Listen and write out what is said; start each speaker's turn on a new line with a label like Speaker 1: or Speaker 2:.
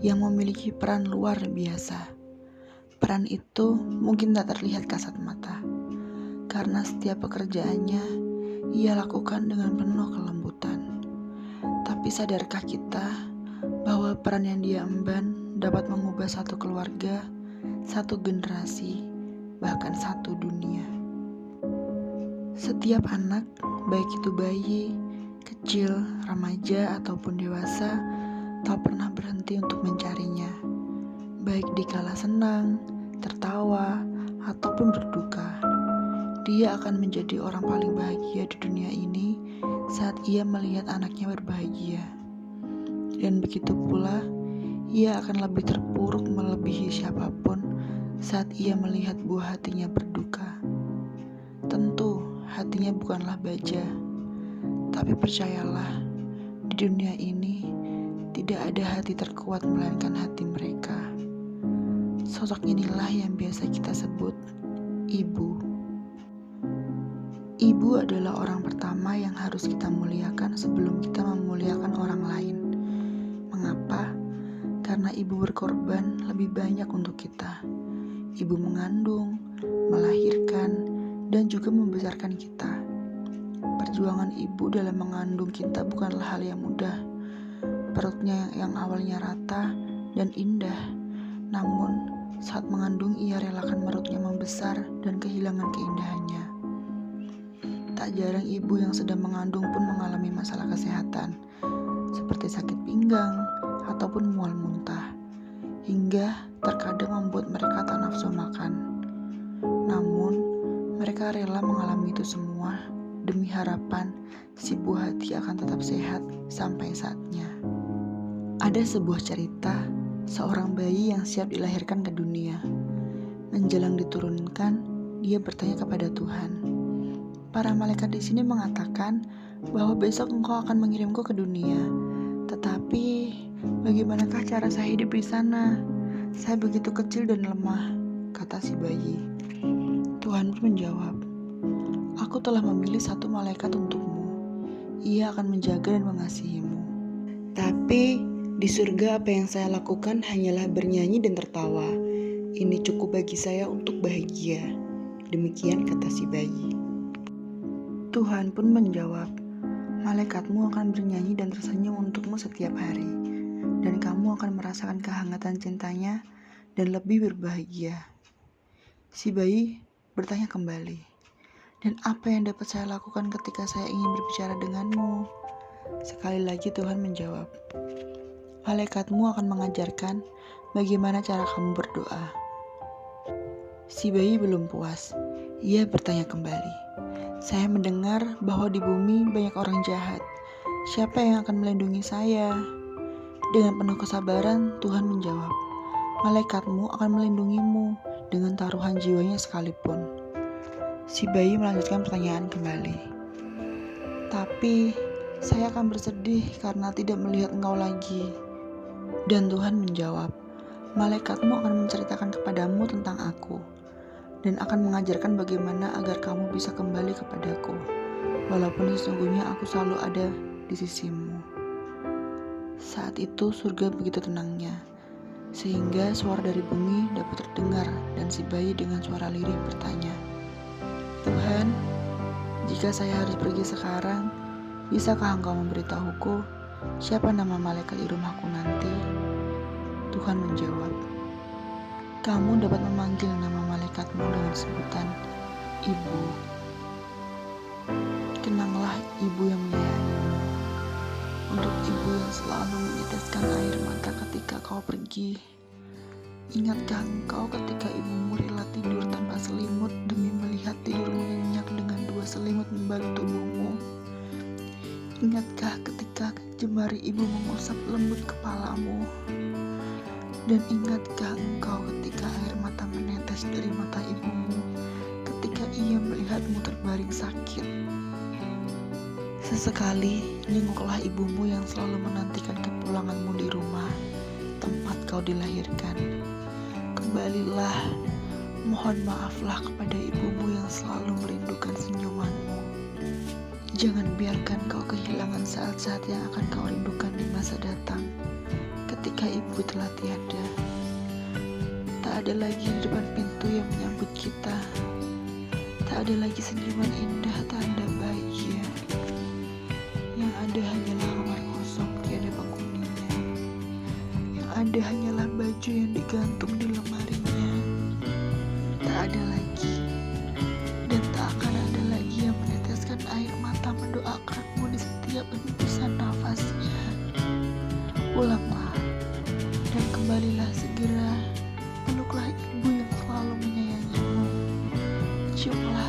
Speaker 1: yang memiliki peran luar biasa. Peran itu mungkin tak terlihat kasat mata, karena setiap pekerjaannya ia lakukan dengan penuh kelembutan. Tapi sadarkah kita bahwa peran yang dia emban dapat mengubah satu keluarga, satu generasi, bahkan satu dunia. Setiap anak, baik itu bayi, kecil, remaja, ataupun dewasa, tak pernah berhenti untuk mencarinya. Baik dikala senang, tertawa, ataupun berduka, dia akan menjadi orang paling bahagia di dunia ini saat ia melihat anaknya berbahagia. Dan begitu pula, ia akan lebih terpuruk melebihi siapapun saat ia melihat buah hatinya berduka. Tentu, hatinya bukanlah baja, tapi percayalah, di dunia ini tidak ada hati terkuat melainkan hati mereka. Sosok inilah yang biasa kita sebut ibu. Ibu adalah orang pertama yang harus kita muliakan sebelum kita memuliakan orang lain. Mengapa? Karena ibu berkorban lebih banyak untuk kita. Ibu mengandung, melahirkan, dan juga membesarkan kita. Perjuangan ibu dalam mengandung kita bukanlah hal yang mudah. Perutnya yang awalnya rata dan indah, namun saat mengandung ia relakan perutnya membesar dan kehilangan keindahannya. Tak jarang ibu yang sedang mengandung pun mengalami masalah kesehatan, seperti sakit pinggang ataupun mual muntah, hingga terkadang membuat mereka tak nafsu makan. Namun, mereka rela mengalami itu semua demi harapan si buah hati akan tetap sehat sampai saatnya. Ada sebuah cerita seorang bayi yang siap dilahirkan ke dunia. Menjelang diturunkan, dia bertanya kepada Tuhan, "Para malaikat di sini mengatakan bahwa besok Engkau akan mengirimku ke dunia. Tetapi bagaimanakah cara saya hidup di sana? Saya begitu kecil dan lemah," kata si bayi. Tuhan pun menjawab, "Aku telah memilih satu malaikat untukmu. Ia akan menjaga dan mengasihimu. Tapi di surga apa yang saya lakukan hanyalah bernyanyi dan tertawa. Ini cukup bagi saya untuk bahagia." Demikian kata si bayi. Tuhan pun menjawab, "Malaikatmu akan bernyanyi dan tersenyum untukmu setiap hari, dan kamu akan merasakan kehangatan cintanya dan lebih berbahagia." Si bayi bertanya kembali, "Dan apa yang dapat saya lakukan ketika saya ingin berbicara denganmu?" Sekali lagi Tuhan menjawab, "Malaikatmu akan mengajarkan bagaimana cara kamu berdoa." Si bayi belum puas. Ia bertanya kembali, "Saya mendengar bahwa di bumi banyak orang jahat. Siapa yang akan melindungi saya?" Dengan penuh kesabaran, Tuhan menjawab, "Malaikatmu akan melindungimu dengan taruhan jiwanya sekalipun." Si bayi melanjutkan pertanyaan kembali, "Tapi saya akan bersedih karena tidak melihat engkau lagi." Dan Tuhan menjawab, "Malaikatmu akan menceritakan kepadamu tentang aku, dan akan mengajarkan bagaimana agar kamu bisa kembali kepadaku, walaupun sesungguhnya aku selalu ada di sisimu." Saat itu surga begitu tenangnya, sehingga suara dari bumi dapat terdengar, dan si bayi dengan suara lirih bertanya, "Tuhan, jika saya harus pergi sekarang, bisakah Engkau memberitahuku siapa nama malaikat di rumahku nanti?" Tuhan menjawab, "Kamu dapat memanggil nama malaikatmu dengan sebutan Ibu. Kenanglah Ibu yang menyayangimu. Untuk Ibu yang selalu meneteskan air mata ketika kau pergi. Ingatkah engkau ketika ibumu rela tidur tanpa selimut demi melihat tidurmu nyenyak dengan 2 selimut membalut tubuhmu? Ingatkah ketika jemari ibu mengusap lembut kepalamu? Dan ingatkah engkau ketika air mata menetes dari mata ibumu ketika ia melihatmu terbaring sakit? Sesekali jenguklah ibumu yang selalu menantikan kepulanganmu di rumah tempat kau dilahirkan. Kembalilah, mohon maaflah kepada ibumu yang selalu merindukan senyumanmu. Jangan biarkan kau kehilangan saat-saat yang akan kau rindukan di masa datang, ketika ibu telah tiada. Tak ada lagi di depan pintu yang menyambut kita. Tak ada lagi senyuman indah tanda bahagia. Yang ada hanyalah kamar kosong tiada penghuninya. Yang ada hanyalah baju yang digantung di lemarinya. Tak ada lagi, dan tak akan ada lagi yang meneteskan air mata mendoakanmu di setiap hembusan nafasnya. Pulanglah dan kembalilah segera. Peluklah ibu yang selalu menyayangimu. Ciumlah